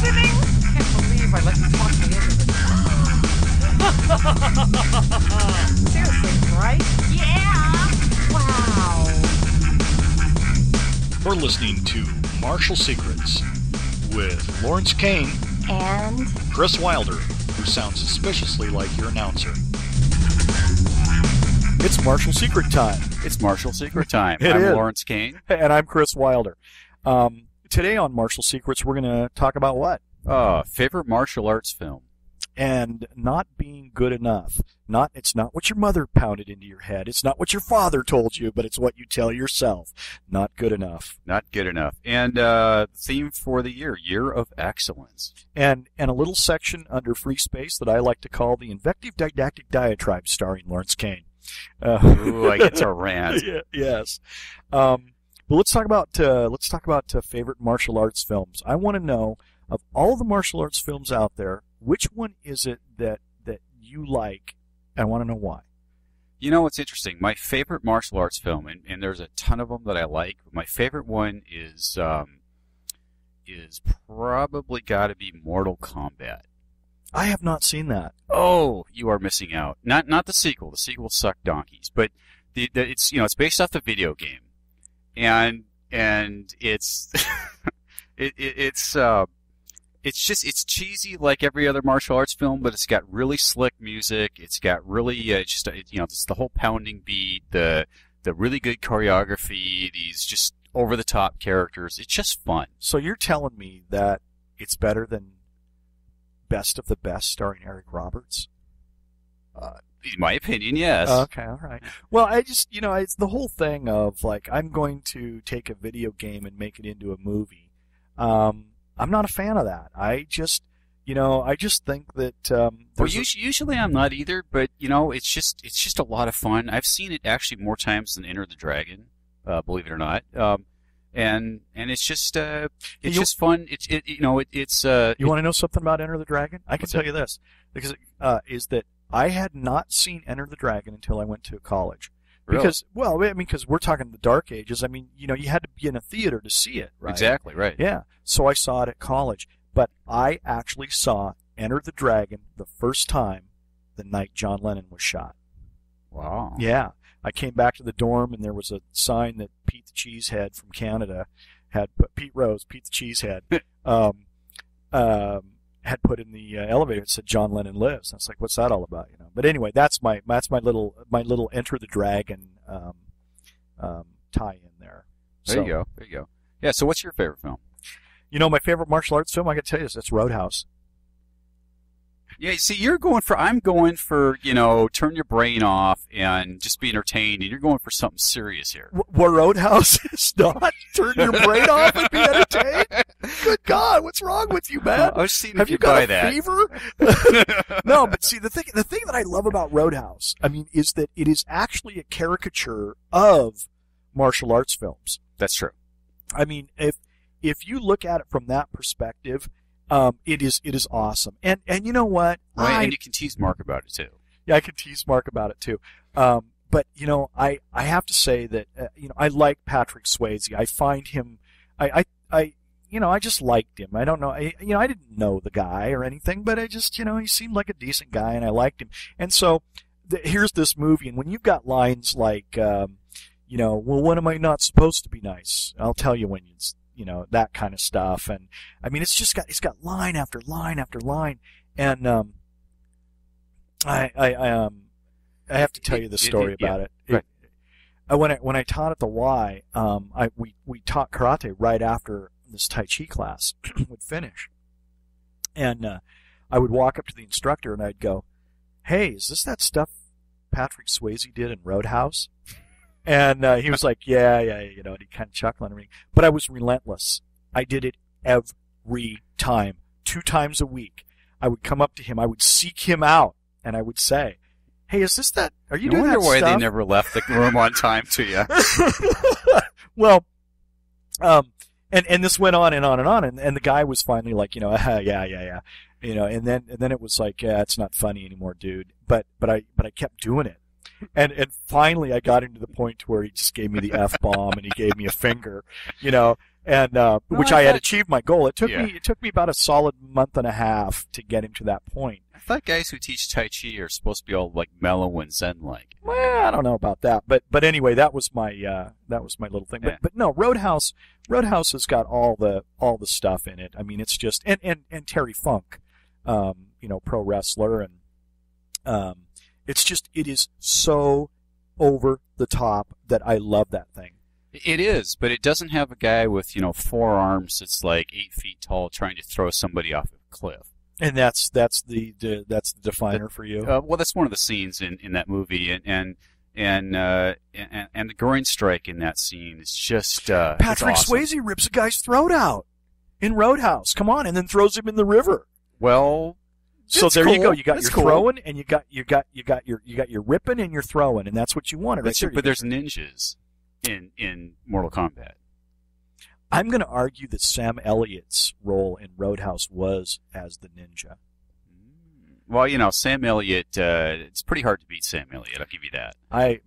listening? I can't believe I let you talk me into this. Seriously, right? Yeah. Wow. We're listening to Martial Secrets with Lawrence Kane and Kris Wilder, who sounds suspiciously like your announcer. It's Martial Secret time. It's Martial Secret time. It I'm is. Lawrence Kane. And I'm Kris Wilder. Today on Martial Secrets, we're going to talk about what? Favorite martial arts film. And not being good enough. It's not what your mother pounded into your head. It's not what your father told you, but it's what you tell yourself. Not good enough. Not good enough. And theme for the year of excellence. And a little section under free space that I like to call the invective didactic diatribe starring Lawrence Kane. Ooh, I get to rant. Yes. But let's talk about favorite martial arts films. I want to know, of all the martial arts films out there, which one is it that you like? I want to know why. You know what's interesting? My favorite martial arts film, and there's a ton of them that I like. My favorite one is probably got to be Mortal Kombat. I have not seen that. Oh, you are missing out. Not the sequel. The sequel sucked donkeys, but it's based off the video game, and it's it's cheesy like every other martial arts film, but it's got really slick music. It's got really it's the whole pounding beat, the really good choreography, these just over the top characters. It's just fun. So you're telling me that it's better than Best of the Best starring Eric Roberts? In my opinion, yes. Okay, all right. Well, I just, it's the whole thing of, like, I'm going to take a video game and make it into a movie. I'm not a fan of that. I just think that... well, usually I'm not either, but, it's just a lot of fun. I've seen it actually more times than Enter the Dragon, believe it or not. And it's just just fun. You want to know something about Enter the Dragon? I can tell you this, because is that I had not seen Enter the Dragon until I went to college. Really? Because we're talking the Dark Ages. I mean, you had to be in a theater to see it, right? Exactly, right. Yeah. So I saw it at college, but I actually saw Enter the Dragon the first time the night John Lennon was shot. Wow. Yeah. I came back to the dorm, and there was a sign that Pete the Cheesehead from Canada had put, Pete Rose, Pete the Cheesehead, had put in the elevator. It said John Lennon lives. I was like, what's that all about? But anyway, that's my little Enter the Dragon tie in there. There you go. Yeah. So what's your favorite film? My favorite martial arts film, I can tell you this, it's Roadhouse. Yeah, see, I'm going for, turn your brain off and just be entertained, and you're going for something serious here. Roadhouse is not turn your brain off and be entertained? Good God, what's wrong with you, man? I was seeing Have if you you got buy a that. fever? No, but see, the thing that I love about Roadhouse, is that it is actually a caricature of martial arts films. That's true. If you look at it from that perspective, it is awesome. And you know what? Right, and you can tease Mark about it too. Yeah, I can tease Mark about it too. But I have to say that I like Patrick Swayze. I find him I just liked him. I don't know. I didn't know the guy or anything, but I just he seemed like a decent guy, and I liked him. And so here's this movie, and when you've got lines like well, when am I not supposed to be nice? I'll tell you when that kind of stuff. And it's got line after line after line. And I have to tell you the story about it. Right. When I taught at the Y, we taught karate right after this Tai Chi class would finish. And I would walk up to the instructor and I'd go, "Hey, is this that stuff Patrick Swayze did in Roadhouse?" And he was like, yeah, and he kind of chuckled at me. But I was relentless. I did it every time, 2 times a week. I would come up to him, I would seek him out, and I would say, "Hey, is this that? Are you doing that stuff?" I wonder why they never left the room on time to you. Well, and this went on and on and on, and the guy was finally like, yeah. And then it was like, yeah, it's not funny anymore, dude. But I kept doing it. And finally I got into the point where he just gave me the F-bomb and he gave me a finger, and which I had achieved my goal. It took Yeah. me about a solid month and a half to get him to that point. I thought guys who teach Tai Chi are supposed to be all like mellow and zen-like. Well, I don't know about that, but anyway, that was my little thing. Yeah. But no, Roadhouse has got all the stuff in it. I mean, it's just and Terry Funk, pro wrestler, and it is so over the top that I love that thing. It is, but it doesn't have a guy with 4 arms that's like 8 feet tall trying to throw somebody off a cliff. And that's the definer for you. Well, that's one of the scenes in that movie, and the groin strike in that scene is just Patrick it's awesome. Swayze rips a guy's throat out in Roadhouse. Come on, and then throws him in the river. Well, so it's there you cool. go. You got That's your cool. throwing, and you got your ripping and your throwing, and that's what you wanted. Right there. But there's ninjas in Mortal Kombat. I'm going to argue that Sam Elliott's role in Roadhouse was as the ninja. Well, Sam Elliott, it's pretty hard to beat Sam Elliott. I'll give you that. I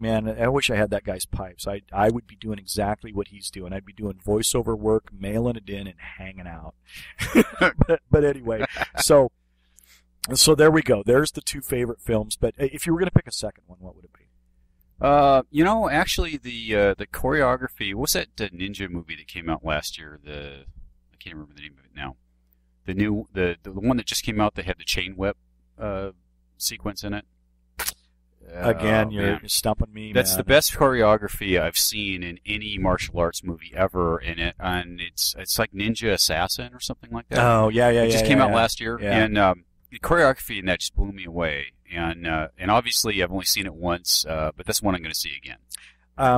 wish I had that guy's pipes. I would be doing exactly what he's doing. I'd be doing voiceover work, mailing it in, and hanging out. but anyway, so there we go. There's the 2 favorite films. But if you were going to pick a second one, what would it be? Actually, the choreography. What's that ninja movie that came out last year? I can't remember the name of it now. The one that just came out that had the chain whip sequence in it. Again, you're stumping me. That's man. the best choreography I've seen in any martial arts movie ever. And it's like Ninja Assassin or something like that. Oh yeah. It just came out last year, yeah. and the choreography in that just blew me away. And obviously I've only seen it once, but that's one I'm going to see again.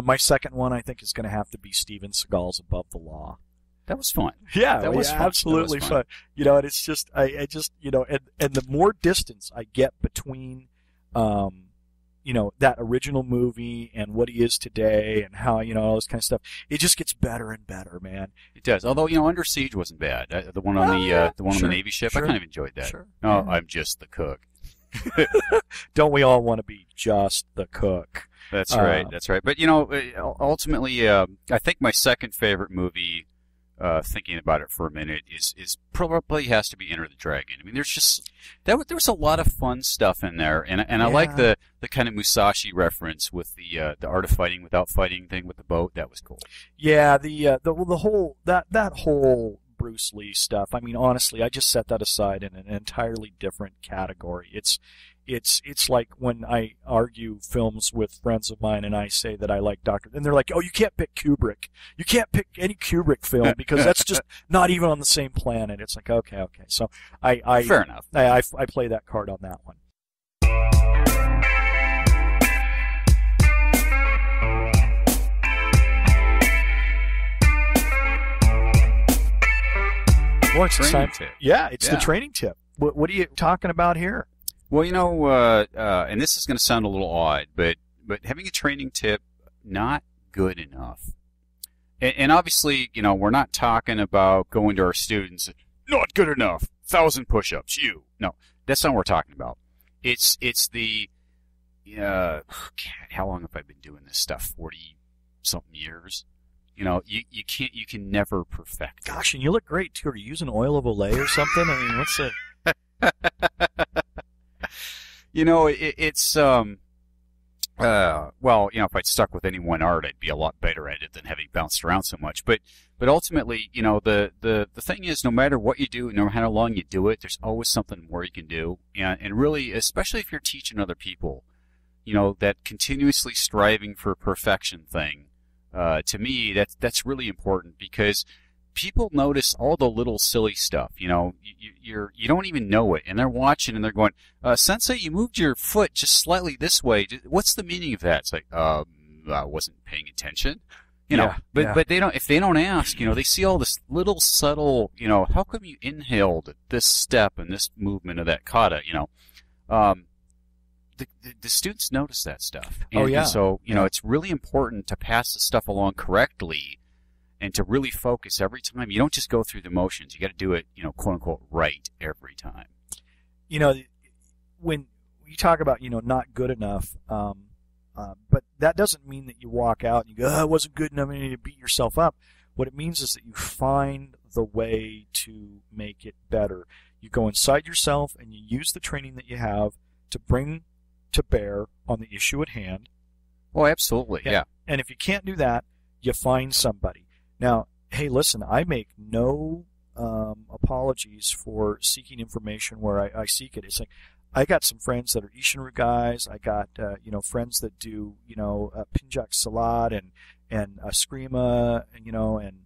My second one I think is going to have to be Steven Seagal's Above the Law. That was fun. Yeah, that was fun. absolutely That was fun. And it's just I just and the more distance I get between that original movie and what he is today and how all this kind of stuff, it just gets better and better, man. It does. Although Under Siege wasn't bad. The one on on the Navy ship, sure. I kind of enjoyed that. Sure. Oh, Yeah. I'm just the cook. Don't we all want to be just the cook? That's right. That's right. But ultimately, I think my second favorite movie, thinking about it for a minute, is probably has to be Enter the Dragon. I mean, there's just there's a lot of fun stuff in there, and I like the kind of Musashi reference with the art of fighting without fighting thing with the boat. That was cool. Yeah, the whole that whole Bruce Lee stuff. I mean, honestly, I just set that aside in an entirely different category. It's like when I argue films with friends of mine and I say that I like and they're like, "Oh, you can't pick Kubrick. You can't pick any Kubrick film because that's just not even on the same planet." It's like, okay. So I fair enough. I play that card on that one. Lawrence, it's time. Tip. Yeah, it's the training tip. What are you talking about here? Well, and this is going to sound a little odd, but having a training tip, not good enough. And obviously, we're not talking about going to our students, not good enough, 1,000 push-ups, you. No, that's not what we're talking about. It's the, God, how long have I been doing this stuff? 40-something years? You can never perfect it. Gosh, and you look great too. Are you using oil of Olay or something? I mean, what's it? It's well, if I'd stuck with any one art, I'd be a lot better at it than having bounced around so much. But ultimately, the thing is, no matter what you do, no matter how long you do it, there's always something more you can do. And really, especially if you're teaching other people, that continuously striving for perfection thing. To me, that's really important because people notice all the little silly stuff. You don't even know it, and they're watching and they're going, "Sensei, you moved your foot just slightly this way. What's the meaning of that?" It's like, I wasn't paying attention. But they don't. If they don't ask, they see all this little subtle. How come you inhaled at this step and this movement of that kata? The students notice that stuff. And so, it's really important to pass the stuff along correctly and to really focus every time. You don't just go through the motions. You got to do it, quote unquote, right every time. When you talk about, not good enough, but that doesn't mean that you walk out and you go, "Oh, it wasn't good enough," and you beat yourself up. What it means is that you find the way to make it better. You go inside yourself and you use the training that you have to bring to bear on the issue at hand. Oh, absolutely, yeah. And if you can't do that, you find somebody. Now, hey, listen, I make no apologies for seeking information where I seek it. It's like I got some friends that are Ishinru guys. I got friends that do Pinjak Salat and Eskrima and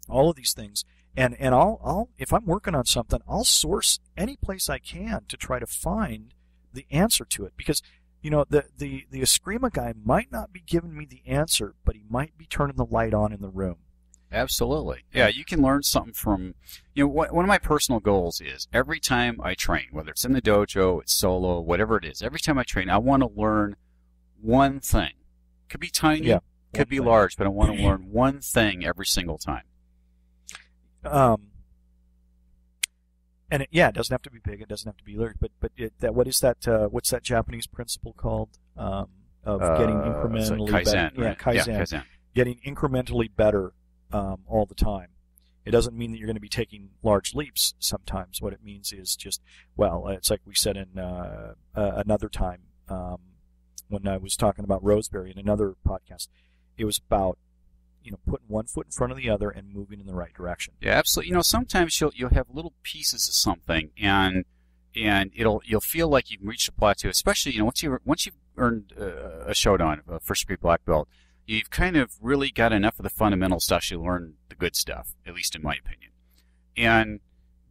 all of these things. And I'll if I'm working on something, I'll source any place I can to try to find the answer to it, because the Eskrima guy might not be giving me the answer, but he might be turning the light on in the room. Absolutely. Yeah, you can learn something from, one of my personal goals is every time I train, whether it's in the dojo, it's solo, whatever it is, every time I train, I want to learn one thing. Could be tiny, could be large, but I want to learn one thing every single time. And it doesn't have to be big, it doesn't have to be large, but what's that Japanese principle called of getting incrementally Kaizen, better? Right? Kaizen. Getting incrementally better all the time. It doesn't mean that you're going to be taking large leaps sometimes. What it means is just, it's like we said in another time when I was talking about Roseberry in another podcast. It was about putting one foot in front of the other and moving in the right direction. Yeah, absolutely. Sometimes you'll have little pieces of something, and you'll feel like you've reached a plateau. Especially once you've earned a Shodan, a first degree black belt, you've kind of really got enough of the fundamentals to actually learn the good stuff, at least in my opinion.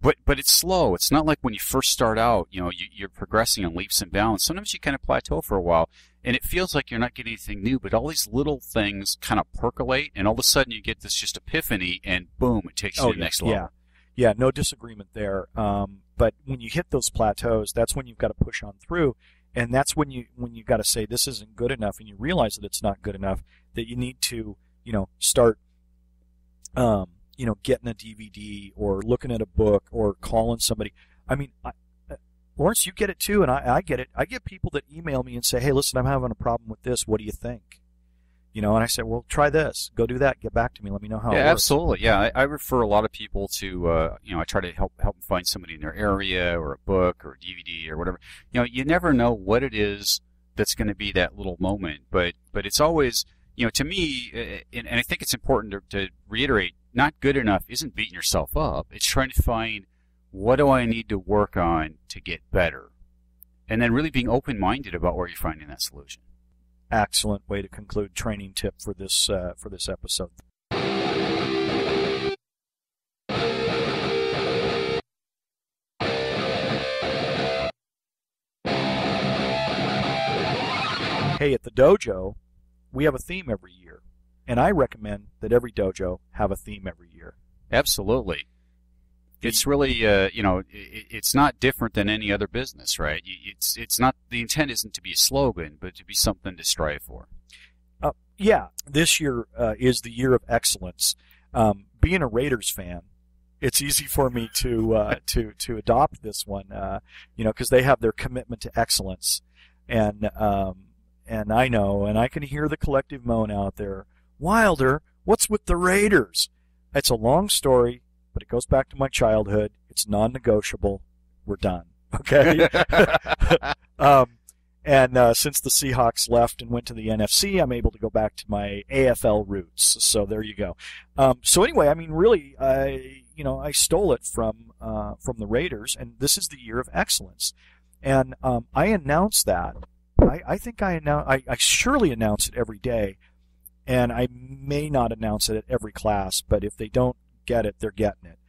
But it's slow. It's not like when you first start out, you're progressing on leaps and bounds. Sometimes you kind of plateau for a while, and it feels like you're not getting anything new, but all these little things kind of percolate, and all of a sudden you get this just epiphany, and boom, it takes you to the next level. Yeah, no disagreement there. But when you hit those plateaus, that's when you've got to push on through, and that's when you got to say this isn't good enough, and you realize that it's not good enough, that you need to start getting a DVD or looking at a book or calling somebody. I mean, Lawrence, you get it too, and I get it. I get people that email me and say, hey, listen, I'm having a problem with this. What do you think? And I say, well, try this. Go do that. Get back to me. Let me know how it works. Absolutely. Yeah, I refer a lot of people to, I try to help them find somebody in their area or a book or a DVD or whatever. You never know what it is that's going to be that little moment, but it's always, to me, and I think it's important to reiterate, not good enough isn't beating yourself up. It's trying to find, what do I need to work on to get better? And then really being open-minded about where you're finding that solution. Excellent way to conclude training tip for this episode. Hey, at the dojo, we have a theme every year, and I recommend that every dojo have a theme every year. Absolutely. It's really, it's not different than any other business, right? It's not, the intent isn't to be a slogan, but to be something to strive for. This year is the year of excellence. Being a Raiders fan, it's easy for me to adopt this one, because they have their commitment to excellence, and I know, and I can hear the collective moan out there. Wilder, what's with the Raiders? It's a long story, but it goes back to my childhood. It's non-negotiable. We're done. Okay? And since the Seahawks left and went to the NFC, I'm able to go back to my AFL roots. So there you go. So anyway, I mean, really, I stole it from the Raiders, and this is the year of excellence. And I announced that. I surely announce it every day, and I may not announce it at every class, but if they don't get it, they're getting it.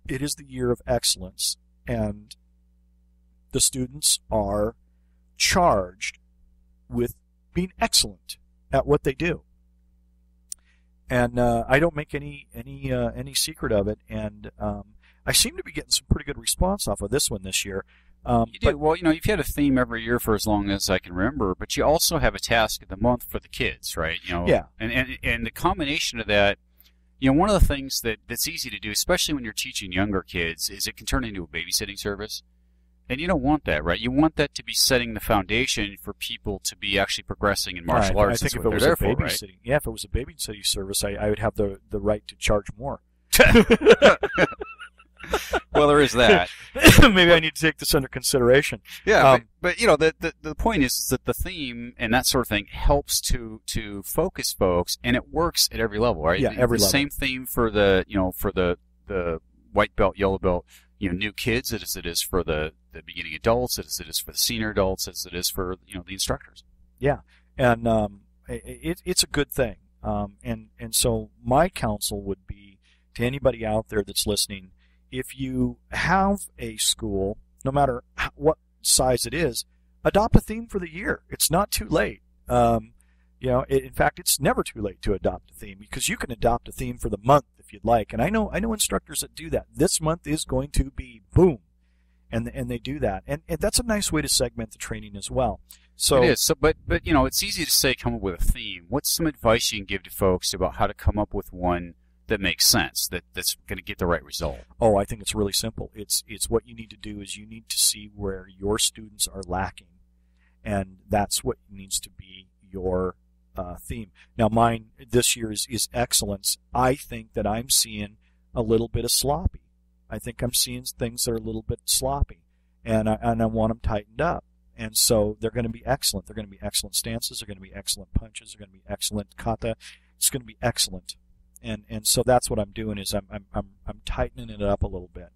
It is the year of excellence, and the students are charged with being excellent at what they do. And I don't make any secret of it, and I seem to be getting some pretty good response off of this one this year. You do. Well, you've had a theme every year for as long as I can remember, but you also have a task of the month for the kids, right? Yeah. And the combination of that, one of the things that's easy to do, especially when you're teaching younger kids, is it can turn into a babysitting service. And you don't want that, right? You want that to be setting the foundation for people to be actually progressing in martial arts. I think if what it was they're a there for, babysitting, yeah, if it was a babysitting service, I would have the right to charge more. right? Well, there is that. Maybe I need to take this under consideration. Yeah, but you know, the point is that the theme and that sort of thing helps to focus folks, and it works at every level, right? Yeah, every level. Same theme for the white belt, yellow belt, new kids as it is for the beginning adults, as it is for the senior adults, as it is for the instructors. Yeah, and it's a good thing. And so my counsel would be to anybody out there that's listening: if you have a school, no matter what size it is, adopt a theme for the year. It's not too late. In fact, it's never too late to adopt a theme, because you can adopt a theme for the month if you'd like. And I know instructors that do that. This month is going to be boom, and they do that. And that's a nice way to segment the training as well. So it is. So, but it's easy to say come up with a theme. What's some advice you can give to folks about how to come up with one that makes sense, that's going to get the right result? Oh, I think it's really simple. It's what you need to do is you need to see where your students are lacking, and that's what needs to be your theme. Now, mine this year is excellence. I think that I'm seeing a little bit of sloppy. I think I'm seeing things that are a little bit sloppy, and I want them tightened up. And so they're going to be excellent. They're going to be excellent stances. They're going to be excellent punches. They're going to be excellent kata. It's going to be excellent. And so that's what I'm doing is I'm tightening it up a little bit.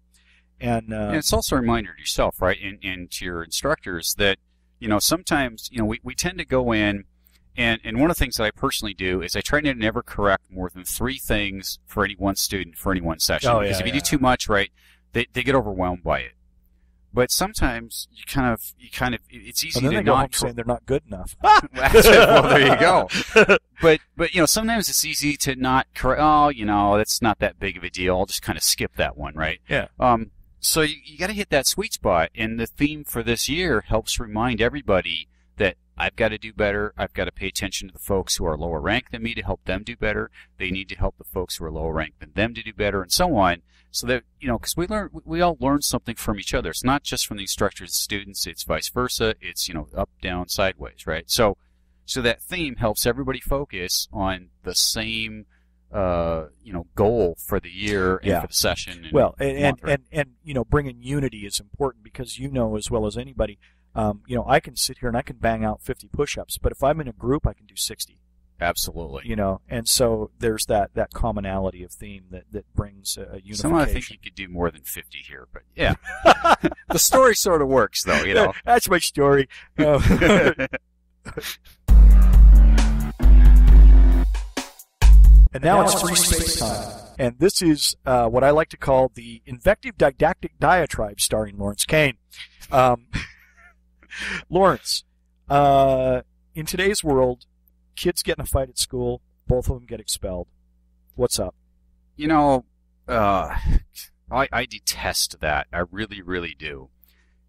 And it's also a reminder to yourself, right, and to your instructors that sometimes we tend to go in. And one of the things that I personally do is I try to never correct more than 3 things for any one student for any one session. Oh, because if you do too much, right, they get overwhelmed by it. But sometimes you kind of it's easy and then to they go home not saying they're not good enough. Well, there you go. But sometimes it's easy to not correct. Oh, that's not that big of a deal. I'll just kind of skip that one, right? Yeah. So you got to hit that sweet spot, and the theme for this year helps remind everybody that I've got to do better. I've got to pay attention to the folks who are lower ranked than me to help them do better. They need to help the folks who are lower ranked than them to do better, and so on. So that because we all learn something from each other. It's not just from the instructors and students. It's vice versa. It's up, down, sideways, right? So that theme helps everybody focus on the same goal for the year and for the session. And bringing unity is important, because as well as anybody. I can sit here and I can bang out 50 push-ups, but if I'm in a group, I can do 60. Absolutely. And so there's that commonality of theme that brings a unification. Somehow I think you could do more than 50 here, but yeah. The story sort of works, though, That's my story. And now it's free space time. And this is what I like to call the invective didactic diatribe starring Lawrence Kane. Lawrence, in today's world, kids get in a fight at school, both of them get expelled. What's up? I detest that. I really, really do.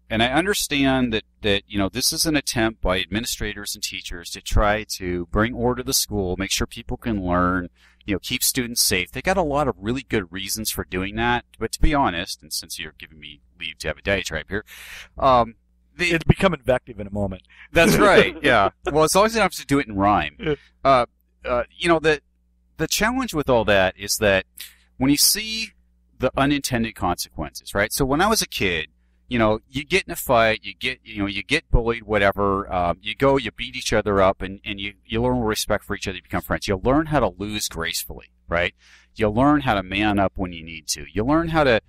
And I understand that this is an attempt by administrators and teachers to try to bring order to the school, make sure people can learn, keep students safe. They got a lot of really good reasons for doing that. But to be honest, and since you're giving me leave to have a diatribe here, it'll become invective in a moment. That's right. Yeah. Well, it's always enough to do it in rhyme. The challenge with all that is that when you see the unintended consequences, right? So when I was a kid, you get in a fight, you get bullied, whatever. You beat each other up, and you learn respect for each other. You become friends. You learn how to lose gracefully, right? You learn how to man up when you need to. You learn how to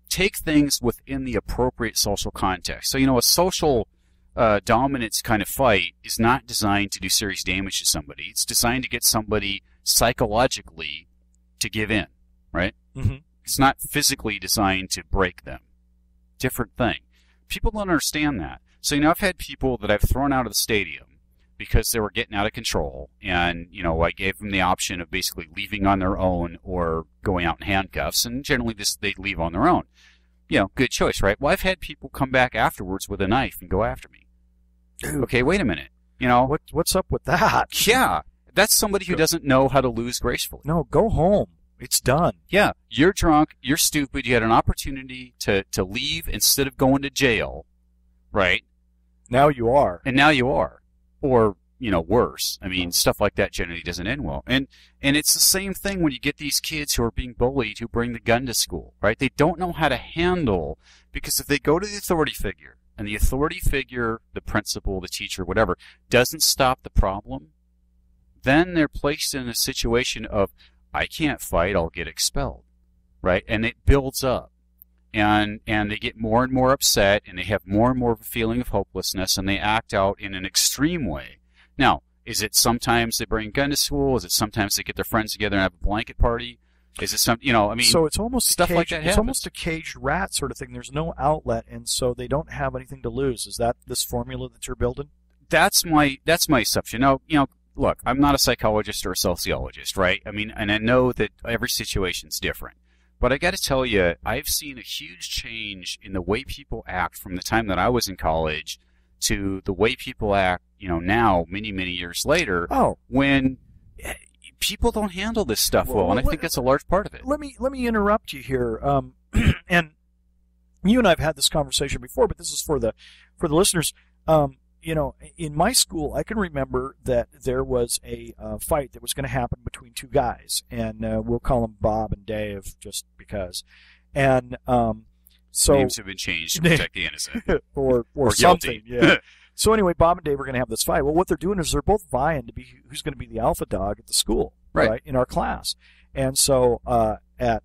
take things within the appropriate social context. So, a social dominance kind of fight is not designed to do serious damage to somebody. It's designed to get somebody psychologically to give in, right? Mm-hmm. It's not physically designed to break them. Different thing. People don't understand that. So, I've had people that I've thrown out of the stadium because they were getting out of control, and, I gave them the option of basically leaving on their own or going out in handcuffs, and generally they leave on their own. Good choice, right? Well, I've had people come back afterwards with a knife and go after me. Dude. Okay, wait a minute. What's up with that? Yeah, that's somebody who doesn't know how to lose gracefully. No, go home. it's done. Yeah, you're drunk, you're stupid, you had an opportunity to leave instead of going to jail, right? Now you are. And now you are. Or, worse. I mean, stuff like that generally doesn't end well. And it's the same thing when you get these kids who are being bullied who bring the gun to school, right? They don't know how to handle, because if they go to the authority figure, and the authority figure, the principal, the teacher, whatever, doesn't stop the problem, then they're placed in a situation of, I can't fight, I'll get expelled, right? And it builds up. And they get more and more upset, and they have more and more of a feeling of hopelessness, and they act out in an extreme way. Now, is it sometimes they bring a gun to school? Is it sometimes they get their friends together and have a blanket party? Is it so it's almost stuff like that happens. It's almost a caged rat sort of thing. There's no outlet, and so they don't have anything to lose. Is that this formula that you're building? That's my assumption. Now, look, I'm not a psychologist or a sociologist, right? I mean, and I know that every situation's different. But I got to tell you, I've seen a huge change in the way people act from the time that I was in college to the way people act, now, many, many years later, when people don't handle this stuff well, and I think that's a large part of it. Let me interrupt you here. And you and I have had this conversation before, but this is for the listeners. In my school, I can remember that there was a fight that was going to happen between two guys, and we'll call them Bob and Dave just because. And so names have been changed to protect the innocent, or something. Yeah. So anyway, Bob and Dave are going to have this fight. Well, what they're doing is they're both vying to be who's going to be the alpha dog at the school, right? In our class. And so at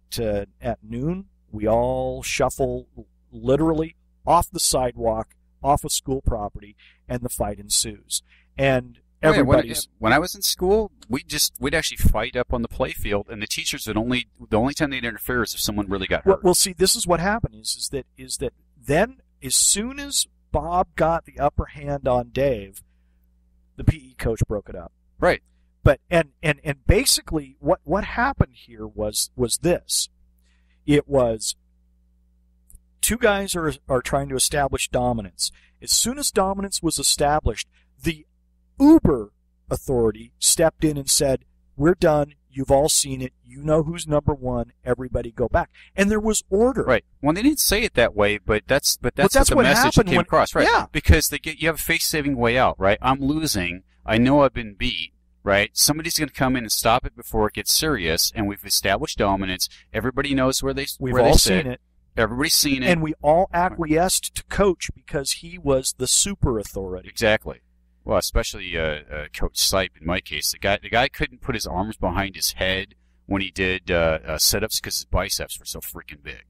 noon, we all shuffle literally off the sidewalk, off of school property, and the fight ensues. And everybody's when I was in school, we'd actually fight up on the play field, and the teachers the only time they'd interfere is if someone really got hurt. Well, see, this is what happened is that then as soon as Bob got the upper hand on Dave, the PE coach broke it up. Right. But and basically what happened here was this. It was two guys are trying to establish dominance. As soon as dominance was established, the Uber authority stepped in and said, "We're done. You've all seen it. You know who's number one. Everybody go back." And there was order. Right. Well, they didn't say it that way, but that's the message that came across, right? Yeah. Because you have a face-saving way out, right? I'm losing. I know I've been beat, right? Somebody's going to come in and stop it before it gets serious, and we've established dominance. Everybody knows where they We've all sit. seen it. Everybody's seen it. And we all acquiesced to Coach because he was the super authority. Exactly. Well, especially Coach Sipe in my case. The guy couldn't put his arms behind his head when he did sit-ups because his biceps were so freaking big.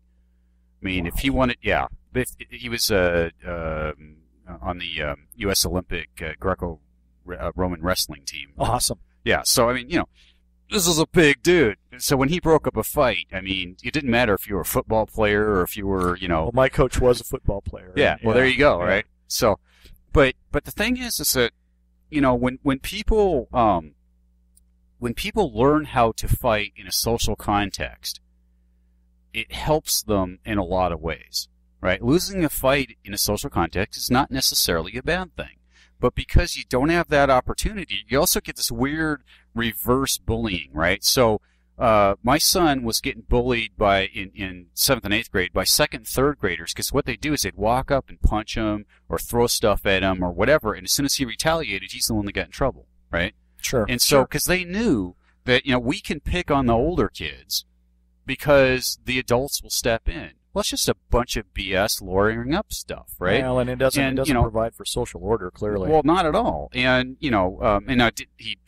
I mean, if he wanted, if he was on the U.S. Olympic Greco-Roman wrestling team. Awesome. Yeah, so, I mean, this is a big dude. So when he broke up a fight, I mean, it didn't matter if you were a football player or if you were, Well, my coach was a football player. Yeah, well, there you go, right? So, but the thing is that, when people learn how to fight in a social context, it helps them in a lot of ways, right? Losing a fight in a social context is not necessarily a bad thing. But because you don't have that opportunity, you also get this weird reverse bullying, right? So my son was getting bullied in 7th and 8th grade by 2nd and 3rd graders because what they do is they'd walk up and punch him or throw stuff at him or whatever, and as soon as he retaliated, he's the one that got in trouble, right? Sure. And so because they knew that we can pick on the older kids because the adults will step in. Well, it's just a bunch of BS lawyering up stuff, right? Well, and it doesn't provide for social order, clearly. Well, not at all. And, he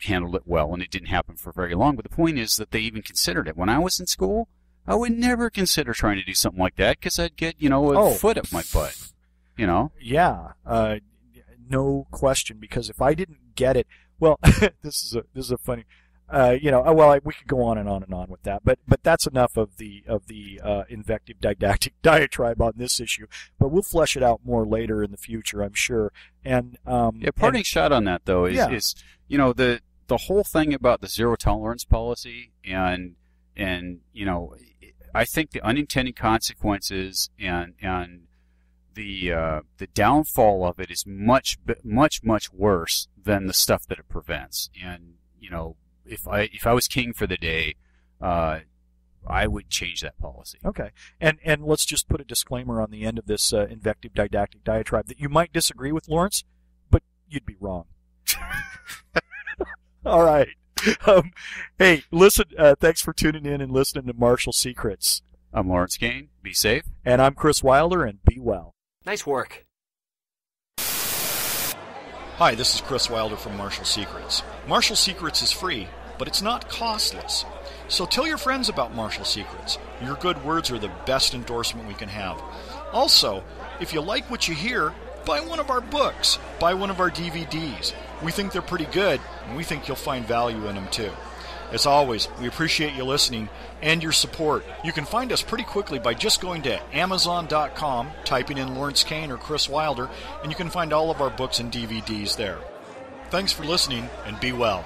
handled it well, and it didn't happen for very long. But the point is that they even considered it. When I was in school, I would never consider trying to do something like that because I'd get, a foot up my butt, Yeah, no question, because if I didn't get it, well, this is a funny... we could go on and on and on with that, but that's enough of the invective didactic diatribe on this issue. But we'll flesh it out more later in the future, I'm sure. And parting shot on that though is the whole thing about the zero tolerance policy, and I think the unintended consequences and the downfall of it is much worse than the stuff that it prevents. And if I was king for the day, I would change that policy. Okay. And let's just put a disclaimer on the end of this invective didactic diatribe that you might disagree with Lawrence, but you'd be wrong. All right. Hey, listen, thanks for tuning in and listening to Martial Secrets. I'm Lawrence Caine. Be safe. And I'm Kris Wilder, and be well. Nice work. Hi, this is Kris Wilder from Martial Secrets. Martial Secrets is free, but it's not costless. So tell your friends about Martial Secrets. Your good words are the best endorsement we can have. Also, if you like what you hear, buy one of our books, buy one of our DVDs. We think they're pretty good, and we think you'll find value in them too. As always, we appreciate you listening and your support. You can find us pretty quickly by just going to Amazon.com, typing in Lawrence Caine or Kris Wilder, and you can find all of our books and DVDs there. Thanks for listening, and be well.